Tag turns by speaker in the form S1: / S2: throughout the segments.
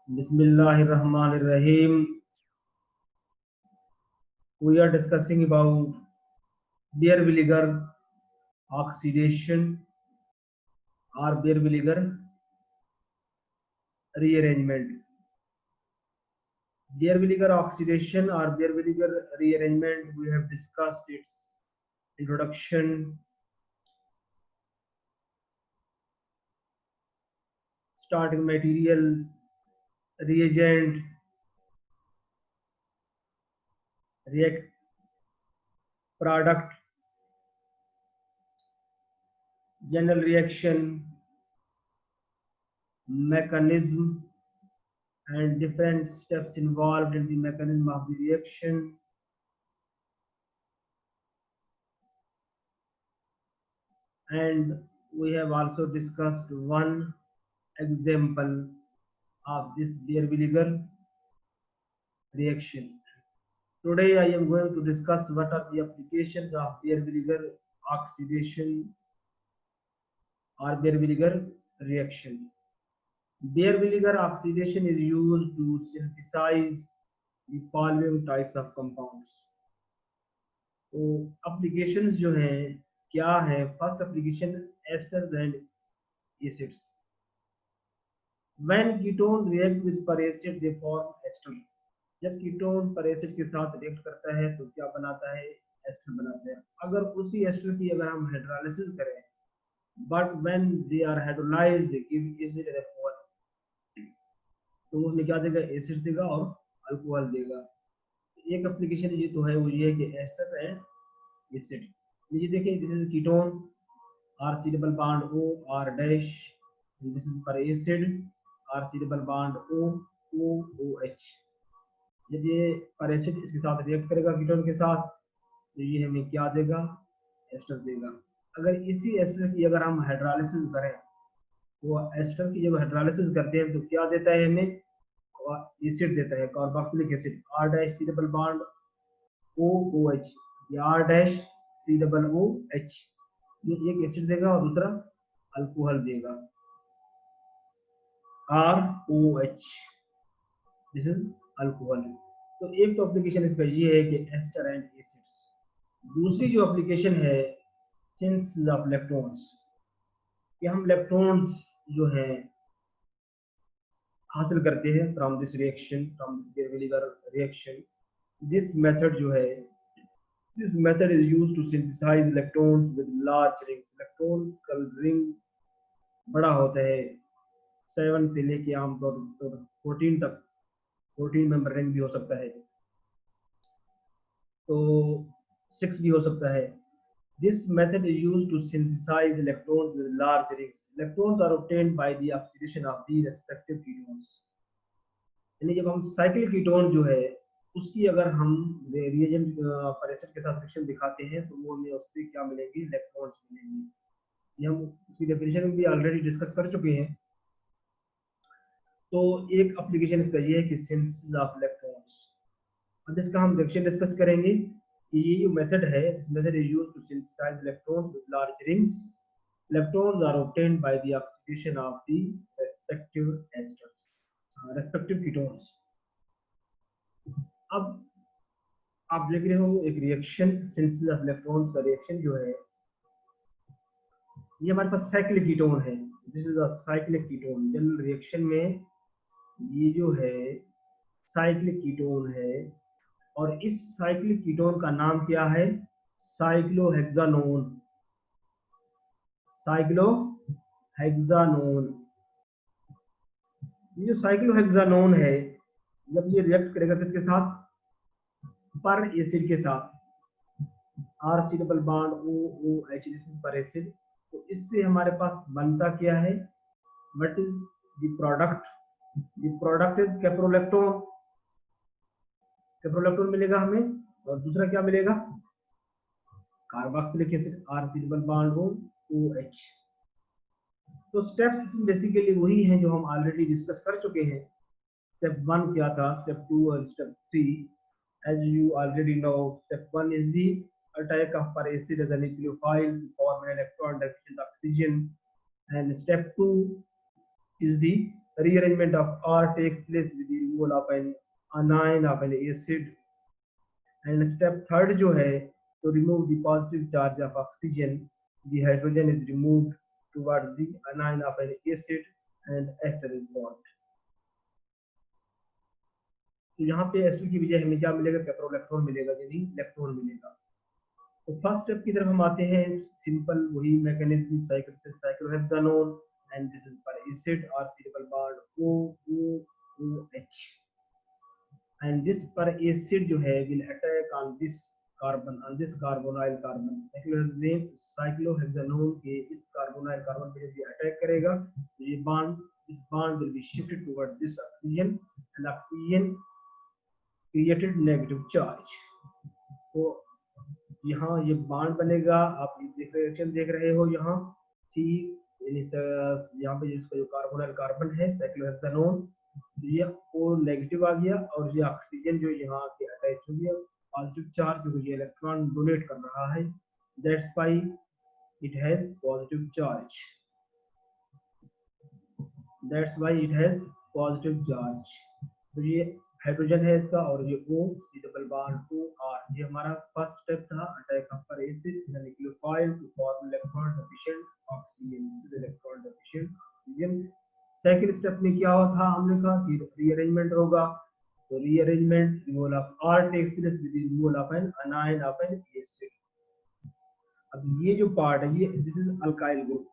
S1: Bismillahirrahmanirrahim. We are discussing about beer vinegar oxidation or beer vinegar rearrangement. Beer vinegar oxidation or beer vinegar rearrangement, we have discussed its introduction, starting material, reagent, react product, general reaction, mechanism, and different steps involved in the mechanism of the reaction. And we have also discussed one example of this beer vinegar reaction. Today I am going to discuss what are the applications of beer vinegar oxidation or beer vinegar reaction. Beer vinegar oxidation is used to synthesize the following types of compounds. तो applications जो हैं क्या है? First application asters and acids. When ketone react with per acid they form ester. जब ketone पर acid के साथ react करता है तो क्या बनाता है? एस्टर बनाता है. अगर उसी एस्टर की अगर हम हाइड्रोलाइसिस करें, but when they are hydrolysed give acid and alcohol, तो उसमें क्या देगा? एसिड देगा और अल्कोहल देगा. एक एप्लीकेशन ये तो है, वो ये है कि एस्टर एंड एसिड. ये देखिए, this is ketone, R C double bond O R dash, this is per acid, R C double bond O O O H. जब ये पर एसिड इसके साथ रिएक्ट करेगा कीटोन के साथ, तो ये हमें क्या देगा? एस्टर देगा. अगर इसी एस्टर की अगर हम हाइड्रोलाइसिस करें, तो एस्टर की जब हाइड्रोलाइसिस करते हैं तो क्या देता है हमें? एसिड देता है, carboxylic acid, R dash C double bond O O H, या R dash C double O H. ये एक एसिड देगा और दूसरा अल्कोहल देगा, R O H. This is alcohol. तो एक तो एप्लीकेशन इसका ये है कि एस्टर एंड एसिड्स. दूसरी जो एप्लीकेशन है, सिंथेसिस ऑफ इलेक्ट्रॉन्स, कि हम इलेक्ट्रॉन्स जो है हासिल करते हैं from this reaction, from this vinegar reaction. This method जो है, this method is used to synthesise electrons with large rings. Electrons का रिंग बड़ा होता है, 7 से लेके आमतौर पर 14 तक, 14 मेंबर रिंग भी हो सकता है, तो 6 भी हो सकता है. This method is used to synthesize electrons with large rings. Electrons are obtained by the oxidation of the respective ketones. यानी जब हम साइक्लिक कीटोन जो है उसकी अगर हम रिएजेंट पर एसिड के साथ रिएक्शन दिखाते हैं, तो वो हमें उससे क्या मिलेंगे? इलेक्ट्रॉन्स मिलेंगे. ये हम उसकी डेफिनेशन में भी ऑलरेडी डिस्कस कर चुके हैं. तो एक एप्लीकेशन इसका ये है कि सिंथेसिस ऑफ इलेक्ट्रॉन्स. अब इसका हम रिएक्शन डिस्कस करेंगे. ये जो मेथड है, this method is used to synthesize electrons with large rings. Electrons are obtained by the oxidation of the respective esters, respective ketones. अब आप देख रहे हो एक रिएक्शन, सिंथेसिस ऑफ इलेक्ट्रॉन्स का रिएक्शन जो है, ये हमारे पास साइक्लिक कीटोन है. This is a cyclic ketone. General reaction में ये जो है साइक्लिक कीटोन है, और इस साइक्लिक कीटोन का नाम क्या है? साइक्लोहेक्सानोन. साइक्लोहेक्सानोन. ये जो साइक्लोहेक्सानोन है, जब ये रिएक्ट करेगा किसके साथ? पर एसिड के साथ, R C double bond O O H, peracid. तो इससे हमारे पास बनता क्या है? What is the product? The product is caprolactone. Caprolactone मिलेगा हमें, और दूसरा क्या मिलेगा? Carboxylic acid, R C double bond O O H. तो स्टेप्स बेसिकली वही हैं जो हम ऑलरेडी डिस्कस कर चुके हैं. स्टेप 1 क्या था, स्टेप 2 और step 3. As you already know, step 1 is the attack of per acid as a nucleophile to form an electron deficient oxygen, and step 2 is the rearrangement of R takes place with the removal of an anion of an acid. And step third जो है, to remove the positive charge of oxygen, the hydrogen is removed towards the anion of an acid and ester is formed. तो यहाँ पे ester की बजाय हमें क्या मिलेगा, कैप्रोइलेक्ट्रॉन मिलेगा, यानी इलेक्ट्रॉन मिलेगा। तो फर्स्ट स्टेप की तरफ हम आते हैं, सिंपल वही mechanism, cyclohexanone and this is for acid or triple bond OOH, and this per acid जो है will attack on this carbonyl carbon, cyclohexanone के इस carbonyl carbon पे जब ये अटैक करेगा तो ये this bond will be shifted towards this oxygen and oxygen created negative charge. तो यहाँ ये बॉन्ड बनेगा, आप रिएक्शन देख रहे हो यहाँ ठीक, यहाँ पे जिसका जो कार्बोनाइल कार्बन है साइक्लोहेक्सानोन, ये ओ नेगेटिव आ गया और ये ऑक्सीजन जो यहाँ के अटैच हो गया, पॉजिटिव चार्ज जो ये इलेक्ट्रॉन डोनेट कर रहा है, that's why it has positive charge, that's why it has positive charge. तो ये हाइड्रोजन है इसका और ये O C double bond OR, ये हमारा फर्स्ट स्टेप था, attack of acid in nucleophile to form electron deficient oxygen, electron deficient oxygen. Second step में क्या हुआ था, हमने कहा कि रीअरेंजमेंट होगा, तो rearrangement removal of R takes place with removal of an anion of an acid. अब ये जो पार्ट है, ये this is alkyl group,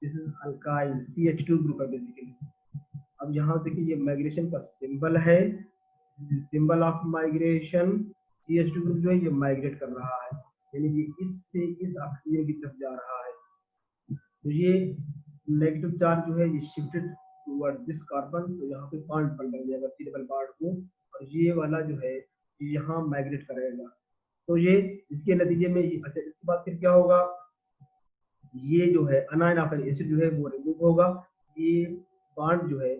S1: this is alkyl CH2 group है बेसिकली। अब यहाँ देखिए ये माइग्रेशन का सिंबल है, symbol of migration, CH2 group जो है ये माइग्रेट कर रहा है, यानी कि इससे इस ऑक्सीजन की तरफ जा रहा है। तो ये नेगेटिव चार्ज जो है ये शिफ्टेड टुवर्ड दिस कार्बन, तो यहाँ पे बॉन्ड बन जाएगा C डबल बॉन्ड को, और ये वाला जो है यहाँ माइग्रेट करेगा। तो ये इसके नतीजे में अच्छा, इसके बाद फिर क्या होगा, ये जो है अनायन ऑफ एन एसिड जो है वो रिमूव होगा, ये बॉन्ड जो है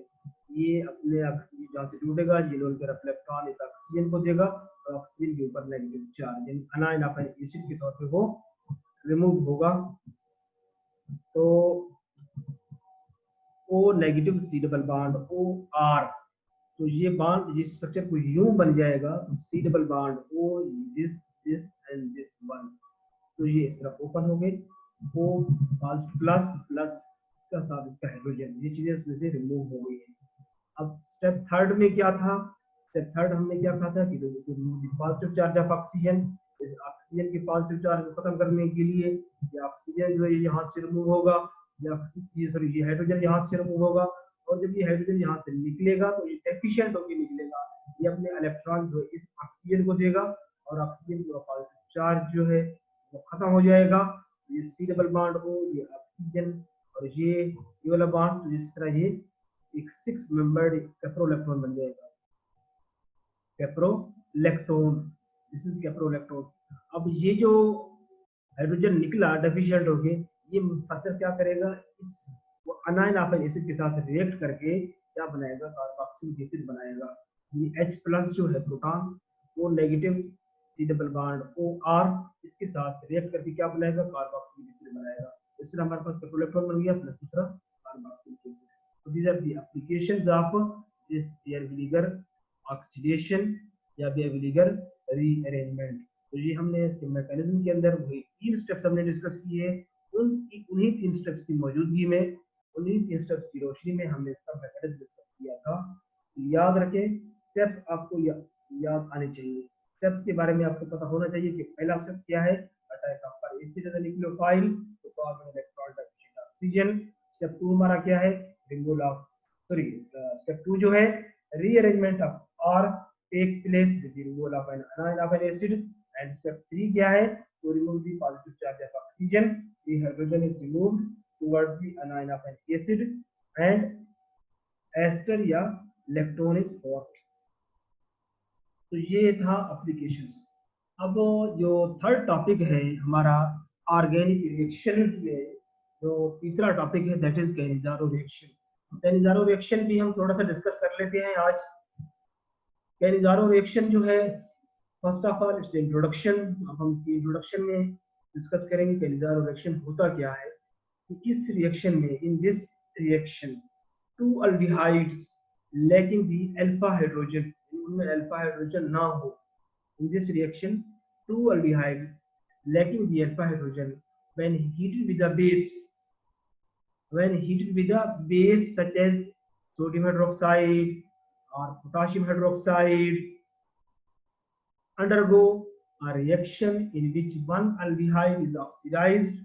S1: ये अपने जहाँ से टूटेगा, ये लोन के इलेक्ट्रॉन इस ऑक्सीजन को देगा और ऑक्सीजन के ऊपर नेगेटिव चार्ज यानी अनायन ऑफ एन एसिड के तौर पे वो रिमूव होगा। तो O negative C double bond OR, तो ये बॉन्ड जिस स्ट्रक्चर को यूं बन जाएगा, तो C double bond O this end this one, तो ये इस तरह ओपन हो गए, O प्लस प्लस का साथ इसका हाइड्रोजन, ये चीजें इसमें से रिमूव हो गई है। अब स्टेप थर्ड में क्या था, स्टेप थर्ड हमने क्या कहा था कि positive charge of oxygen, oxygen के पॉजिटिव चार्ज को खत्म करने के लिए ये ऑक्सीजन जो है यहाँ से रिमूव होगा, ये हाइड्रोजन यहाँ से रिमूव होगा, और जब ये हाइड्रोजन यहाँ से निकलेगा तो ये एफिशिएंट होकर निकलेगा, ये अपने इलेक्ट्रॉन जो इस ऑक्सीजन को देगा और ऑक्सीजन का पॉजिटिव चार्ज जो है वो खत्म हो जाएगा। ये C डबल बॉन्ड O, ये ऑक्सीजन और ये वाला बॉन्ड, जिस तरह ये एक 6 मेंबर्ड कैप्रोइलेक्ट्रॉन बन जाएगा, कैप्रोइलेक्ट्रॉन, दिस इज कैप्रोइलेक्ट्रॉन। अब ये जो हाइड्रोजन निकला डेफिशिएंट हो गए, ये फर्दर क्या करेगा, इस अनायन ऑफ एन एसिड के साथ रिएक्ट करके क्या बनाएगा, कार्बोक्सिलिक एसिड बनाएगा। ये H प्लस जो है प्रोटॉन, वो negative C double bond OR, इसके साथ रिएक्ट करके क्या बनाएगा, कार्बोक्सिलिक एसिड बनाएगा। इस तरह हमारे पास कैप्रोइलेक्ट्रॉन बन गया प्लस दूसरा carboxylic acid. So these are the applications of this Beer-Williger oxidation या Beer-Williger rearrangement। तो ये हमने इसके मैकेनिज्म के अंदर वही 3 स्टेप्स हमने डिस्कस किए, उन्हीं 3 स्टेप्स की मौजूदगी में, उन्हीं 3 स्टेप्स की रोशनी में हमने इसका मैकेनिज्म डिस्कस किया था। तो याद रखें, स्टेप्स आपको याद आने चाहिए, स्टेप्स के बारे में आपको पता होना चाहिए कि पहला स्टेप क्या है, attack of acid as nucleophile to form electron deficient oxygen. Step 2 हमारा क्या है, स्टेप 2 जो है rearrangement of R takes place with the removal of an anion of an acid, and step 3 क्या है, to remove the positive charge of oxygen, the hydrogen is removed towards the anion of an acid and ester या electron is formed। तो ये था applications. अब जो third topic है हमारा ऑर्गेनिक रिएक्शंस में, जो तीसरा टॉपिक है that is Cannizzaro reaction. Cannizzaro reaction भी हम थोड़ा सा डिस्कस कर लेते हैं आज। कैनिज़ारो रिएक्शन जो है, first of all it's introduction. अब हम इसकी इंट्रोडक्शन में डिस्कस करेंगे कैनिज़ारो रिएक्शन होता क्या है। कि इस रिएक्शन में, in this reaction two aldehydes lacking the alpha hydrogen, उनमें अल्फा हाइड्रोजन ना हो, in this reaction two aldehydes lacking the alpha hydrogen when heated with a base, such as sodium hydroxide or potassium hydroxide, undergo a reaction in which one aldehyde is oxidized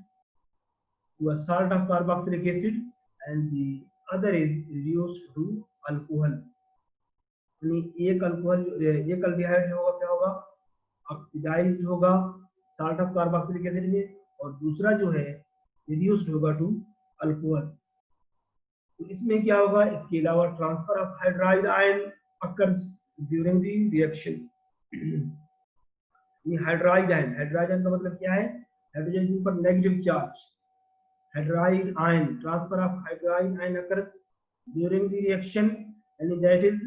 S1: to a salt of carboxylic acid and the other is reduced to alcohol. यानी एक aldehyde होगा क्या होगा, oxidised होगा salt of carboxylic acid में, और दूसरा जो है रिड्यूस्ड होगा टू अल्कोहल। तो इसमें क्या होगा, इसके अलावा transfer of hydride ion occurs during the reaction. ये हाइड्राइड आयन का मतलब क्या है, हाइड्रोजन के ऊपर negative charge, hydride ion, transfer of hydride ion occurs during the reaction, and that is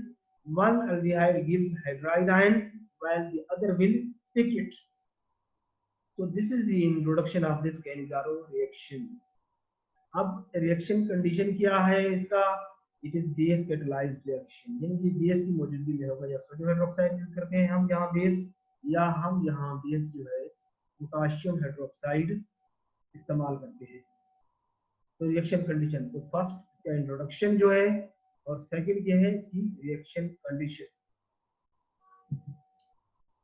S1: one aldehyde gives hydride ion while the other will pick it. So this is the introduction of this Cannizzaro reaction. अब reaction condition क्या है इसका, it is base catalysed reaction, यानी कि base की मौजूदगी में होगा, या सोडियम हाइड्रोक्साइड यूज करते हैं हम यहाँ बेस, या हम यहाँ बेस जो है पोटाशियम हाइड्रोक्साइड इस्तेमाल करते हैं। तो रिएक्शन कंडीशन, तो फर्स्ट इसका इंट्रोडक्शन जो है, और सेकंड क्या है इसकी रिएक्शन कंडीशन।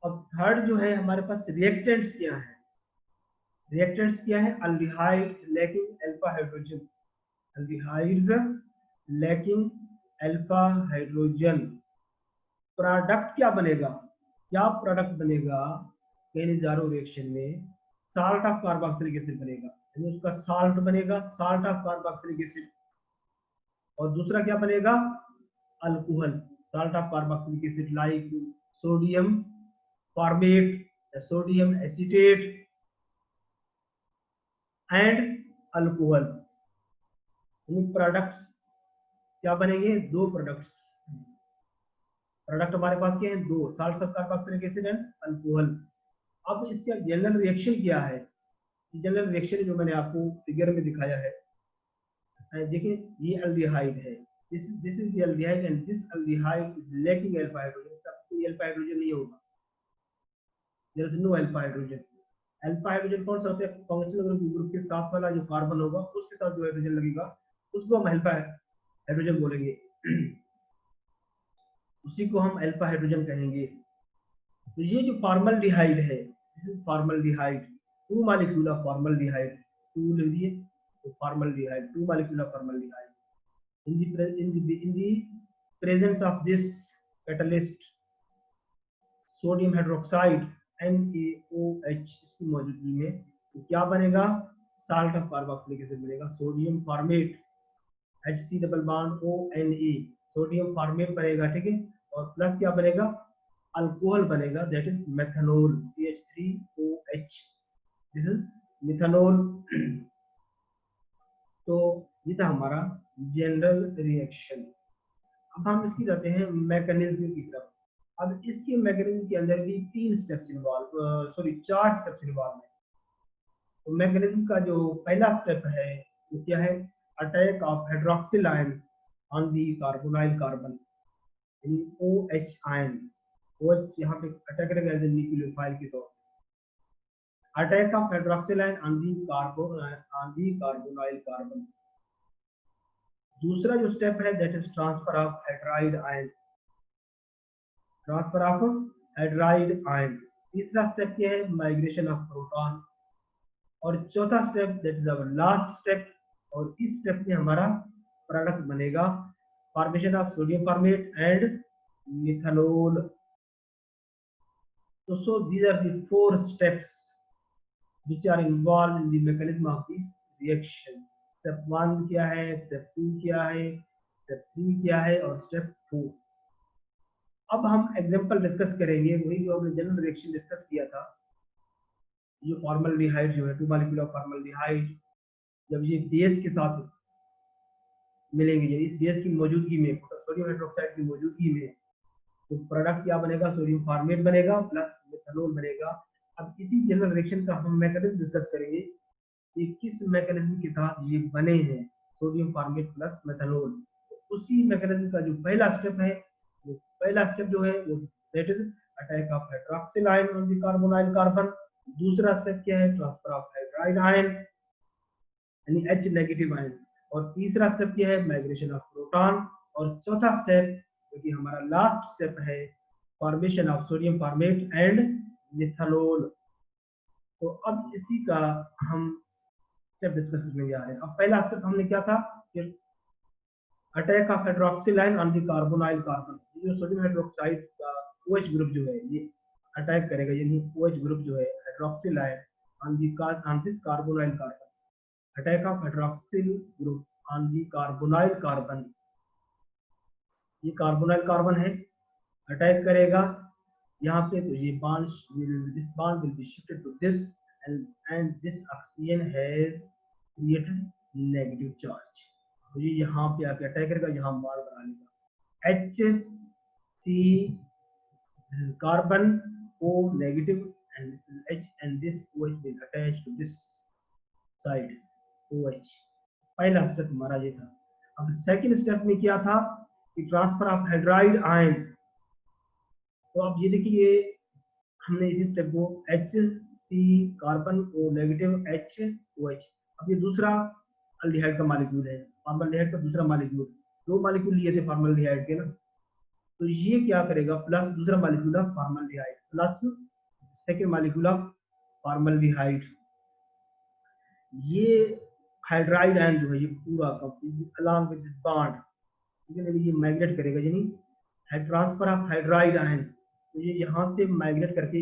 S1: अब थर्ड जो है हमारे पास रिएक्टेंट्स क्या है, रिएक्टेंट्स क्या है, aldehydes lacking alpha hydrogen, aldehydes lacking alpha hydrogen, product क्या बनेगा, क्या प्रोडक्ट बनेगा कैनिज़ारो रिएक्शन में, साल्ट ऑफ कार्बोक्सिलिक एसिड बनेगा, यानी उसका साल्ट बनेगा, साल्ट ऑफ कार्बोक्सिलिक एसिड, और दूसरा क्या बनेगा, alcohol, salt of carboxylic acid like sodium format या सोडियम एसीटेट एंड अल्कोहल। यानी प्रोडक्ट्स क्या बनेंगे, दो प्रोडक्ट हमारे पास क्या है, दो, salt of carboxylic acid and alcohol. अब इसका जनरल रिएक्शन क्या है, जनरल रिएक्शन जो मैंने आपको फिगर में दिखाया है, देखिए ये अल्डिहाइड है, this is the aldehyde and this aldehyde is lacking alpha hydrogen, कोई अल्फा हाइड्रोजन नहीं होगा, there is no alpha hydrogen. Alpha hydrogen कौन सा होता है, फंक्शनल ग्रुप के साथ वाला जो कार्बन होगा उसके साथ जो हाइड्रोजन लगेगा उसको हम अल्फा हाइड्रोजन बोलेंगे, उसी को हम अल्फा हाइड्रोजन कहेंगे। तो ये जो फॉर्मल्डिहाइड है, this is formaldehyde, two molecule of formaldehyde, two लिख दिए, formaldehyde, two molecule of formaldehyde. In the presence of this catalyst, sodium hydroxide NaOH इसकी मौजूदगी में तो क्या बनेगा, साल्ट ऑफ कार्बोक्सिलिक एसिड बनेगा, sodium format Hc double bond ONA, sodium format बनेगा, ठीक है, और प्लस क्या बनेगा, अल्कोहल बनेगा, that is methanol CH3OH, this is methanol. तो ये था हमारा जनरल रिएक्शन। अब हम इसकी जाते हैं मैकेनिज्म की तरफ। अब इसके मैकेनिज्म के अंदर भी चार स्टेप्स इन्वॉल्व हैं। तो मैकेनिज्म का जो पहला स्टेप है वो क्या है, attack of hydroxyl ion on the carbonyl carbon, यानी OH आयन, OH यहाँ पे अटैक करेगा एज ए न्यूक्लियोफाइल के तौर पर, attack of hydroxyl ion on the carbonyl carbon. दूसरा जो स्टेप है that is transfer of hydride ion, transfer of hydride ion. तीसरा स्टेप क्या है, माइग्रेशन ऑफ प्रोटॉन। और चौथा step that is our last step, और इस स्टेप में हमारा प्रोडक्ट बनेगा formation of sodium formate and methanol. तो so these are the 4 steps which are involved in the mechanism of this reaction. Step 1 क्या है, step 2 क्या है, step 3 क्या है, और step 4। अब हम एग्जांपल डिस्कस करेंगे, वही जो हमने जनरल रिएक्शन डिस्कस किया था, जो फॉर्मल्डिहाइड जो है, 2 मॉलिक्यूल ऑफ फॉर्मल्डिहाइड जब ये बेस के साथ मिलेंगे, इस बेस की मौजूदगी में, सोडियम हाइड्रोक्साइड की मौजूदगी में, तो प्रोडक्ट क्या बनेगा, सोडियम फॉर्मेट बनेगा प्लस मिथानॉल बनेगा। अब इसी जनरल रिएक्शन का हम मैकेनिज्म डिस्कस करेंगे कि किस मैकेनिज्म के तहत ये बने हैं, सोडियम फॉर्मेट प्लस मिथानॉल। उसी मैकेनिज्म का जो पहला स्टेप है, वो पहला स्टेप जो है वो that is attack of hydroxyl ion on the carbonyl carbon. दूसरा स्टेप क्या है, ट्रांसफर ऑफ हाइड्राइड आयन यानी H नेगेटिव आयन। और तीसरा स्टेप क्या है, माइग्रेशन ऑफ प्रोटॉन। और चौथा स्टेप जो कि हमारा लास्ट स्टेप है, formation of sodium formate and methanol. तो अब इसी का हम स्टेप डिस्कस करने जा रहे हैं। अब पहला स्टेप हमने क्या था कि attack of hydroxyl ion on the carbonyl carbon. जो सोडियम हाइड्रोक्साइड का OH ग्रुप जो है ये अटैक करेगा, यानी OH ग्रुप जो है hydroxyl ion on this carbonyl carbon. Attack of hydroxyl group on the carbonyl carbon, ये कार्बोनाइल कार्बन है, अटैक करेगा यहाँ पे। तो ये bond this bond will be shifted to this end this oxygen has created negative charge. तो ये यहाँ पे आके अटैक करेगा, यहाँ बॉन्ड बना लेगा H C carbon O negative and H and this OH will attach to this side OH। पहला स्टेप हमारा ये था। अब सेकंड स्टेप में क्या था कि ट्रांसफर ऑफ हाइड्राइड आयन। तो अब ये देखिए हमने इसी स्टेप को HC carbon O negative HOH। अब ये दूसरा अल्डिहाइड का मॉलिक्यूल है, फॉर्मल्डिहाइड का दूसरा मॉलिक्यूल। दो मॉलिक्यूल लिए थे फॉर्मल्डिहाइड के ना, तो ये क्या करेगा, प्लस दूसरा molecule of formaldehyde plus second molecule of formaldehyde. ये हाइड्राइड आयन जो है ये पूरा complete along with this bond, ठीक है, ये माइग्रेट करेगा, यानी ट्रांसफर ऑफ हाइड्राइड आयन। तो ये यहाँ से माइग्रेट करके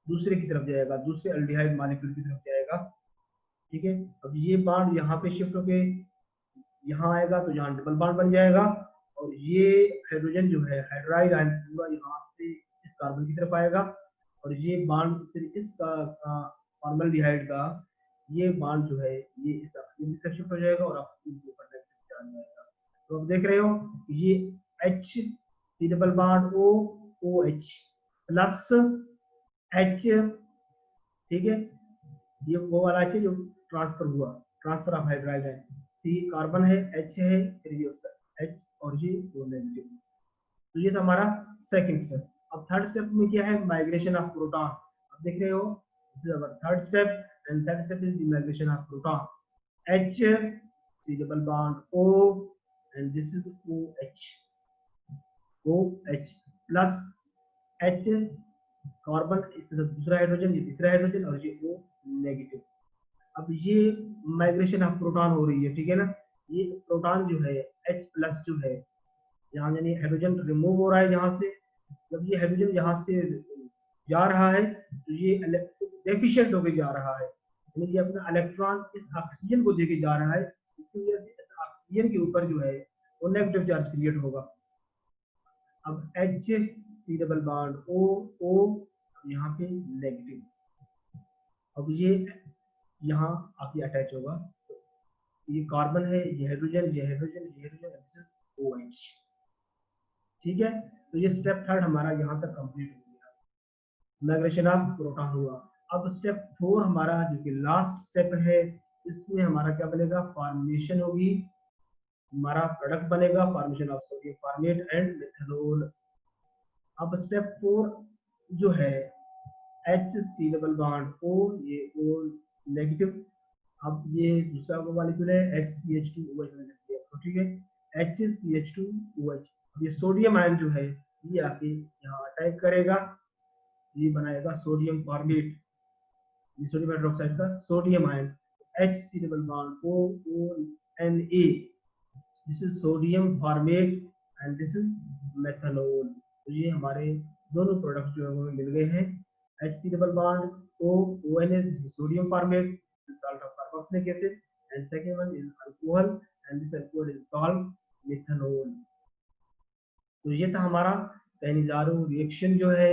S1: दूसरे की तरफ जाएगा, दूसरे अल्डिहाइड मॉलिक्यूल की तरफ जाएगा, ठीक है। अब ये बॉन्ड यहाँ पे शिफ्ट होके यहाँ आएगा, तो यहाँ डबल बॉन्ड बन जाएगा। और ये हाइड्रोजन जो है हाइड्राइड आयन पूरा यहाँ से इस कार्बन की तरफ आएगा, और ये बॉन्ड फिर इसका फॉर्मल्डिहाइड का ये बॉन्ड जो है ये इस ऑक्सीजन की तरफ शिफ्ट हो जाएगा और ऑक्सीजन के ऊपर नेगेटिव चार्ज आएगा। तो अब देख रहे हो ये H C double bond O OH plus H, ठीक है, ये वो वाला H जो ट्रांसफर हुआ, ट्रांसफर ऑफ हाइड्राइड है, C कार्बन है, H है, फिर ये H और ये वो नेगेटिव। तो ये था हमारा सेकंड स्टेप। अब थर्ड स्टेप में क्या है, माइग्रेशन ऑफ प्रोटॉन। अब देख रहे हो third step and third step is the migration of proton H C double bond O and this is OH plus H carbon, इसके साथ दूसरा हाइड्रोजन, ये तीसरा हाइड्रोजन और ये O नेगेटिव। अब ये माइग्रेशन ऑफ प्रोटॉन हो रही है, ठीक है ना। ये प्रोटॉन जो है H प्लस जो है यहाँ, यानी हाइड्रोजन रिमूव हो रहा है यहाँ से। जब ये हाइड्रोजन यहाँ से जा रहा है तो ये डेफिशिएंट होकर जा रहा है, यानी ये अपना इलेक्ट्रॉन इस ऑक्सीजन को देके जा रहा है, इसकी वजह से इस ऑक्सीजन के ऊपर जो है वो नेगेटिव चार्ज क्रिएट होगा। अब H C double bond O O यहाँ पे नेगेटिव। अब ये यहाँ आके अटैच होगा, ये कार्बन है, ये हाइड्रोजन, ये हाइड्रोजन, ये हाइड्रोजन, OH, ठीक है। तो ये स्टेप थर्ड हमारा यहाँ तक कंप्लीट हो गया, माइग्रेशन ऑफ प्रोटॉन हुआ। अब स्टेप 4 हमारा जो कि लास्ट स्टेप है, इसमें हमारा क्या बनेगा, फॉर्मेशन होगी, हमारा प्रोडक्ट बनेगा formation of sodium formate and methanol. अब स्टेप 4 जो है H C double bond O, ये O नेगेटिव। अब ये दूसरा मॉलिक्यूल है HCH2OH, ठीक है, HCH2OH। ये सोडियम आयन जो है ये आके यहाँ अटैक करेगा, ये बनाएगा सोडियम फॉर्मेट, ये सोडियम हाइड्रोक्साइड का sodium ion HC double bond OONA, this is sodium formate and this is methanol. तो ये हमारे दोनों प्रोडक्ट्स जो है वो मिल गए हैं, HC double bond OONA, this is sodium format, salt of carboxylic acid, and second one is alcohol and this alcohol is called methanol। तो ये था हमारा कैनिज़ारो रिएक्शन जो है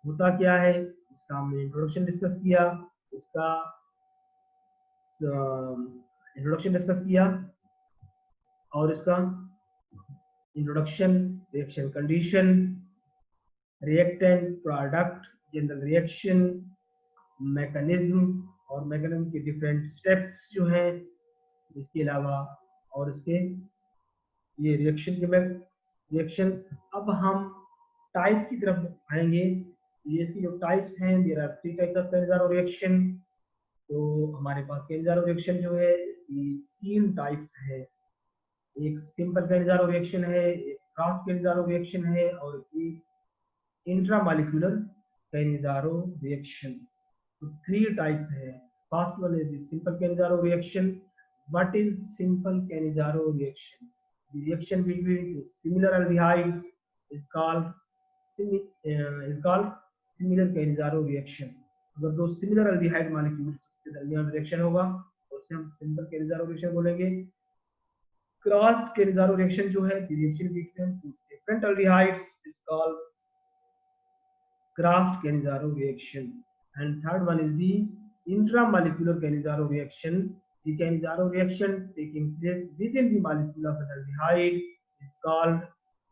S1: होता क्या है, इसका हमने इंट्रोडक्शन डिस्कस किया, इसका इंट्रोडक्शन डिस्कस किया और इसका introduction, reaction condition, reactant, product, general reaction, mechanism और मैकेनिज्म के डिफरेंट स्टेप्स जो हैं, इसके अलावा और इसके ये रिएक्शन के बाद रिएक्शन। अब हम टाइप्स की तरफ आएंगे। ये इसकी जो टाइप्स हैं, there are 3 types of Cannizzaro reaction. तो हमारे पास कैनिजारो रिएक्शन जो है इसकी 3 टाइप्स है। एक सिंपल कैनिजारो रिएक्शन है, एक क्रॉस कैनिजारो रिएक्शन है, और एक इंट्रामॉलिक्यूलर कैनिजारो रिएक्शन। तो 3 टाइप्स है। First one is simple Cannizzaro reaction. What is simple Cannizzaro reaction? The reaction between two similar aldehydes is called similar Cannizzaro reaction। अगर दो similar aldehyde molecules के दरमियान reaction होगा तो उसे हम सिंपल कैनिज़ारो रिएक्शन बोलेंगे। क्रॉस कैनिज़ारो रिएक्शन जो है, the reaction between two different aldehydes is called cross Cannizzaro reaction। And third one is the intramolecular Cannizzaro reaction। The Cannizzaro reaction taking place within the molecule of an aldehyde is called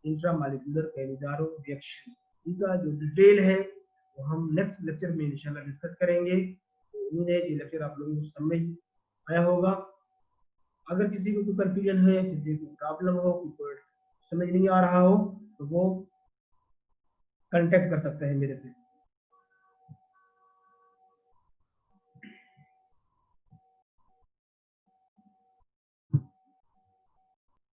S1: intramolecular Cannizzaro reaction. इसका जो detail है वो हम next lecture में इंशाल्लाह discuss करेंगे। तो उम्मीद है कि लेक्चर आप लोगों को समझ आया होगा। अगर किसी को कोई कंफ्यूजन है, किसी को प्रॉब्लम हो, कोई समझ नहीं आ रहा हो, तो वो कांटेक्ट कर सकते हैं मेरे से।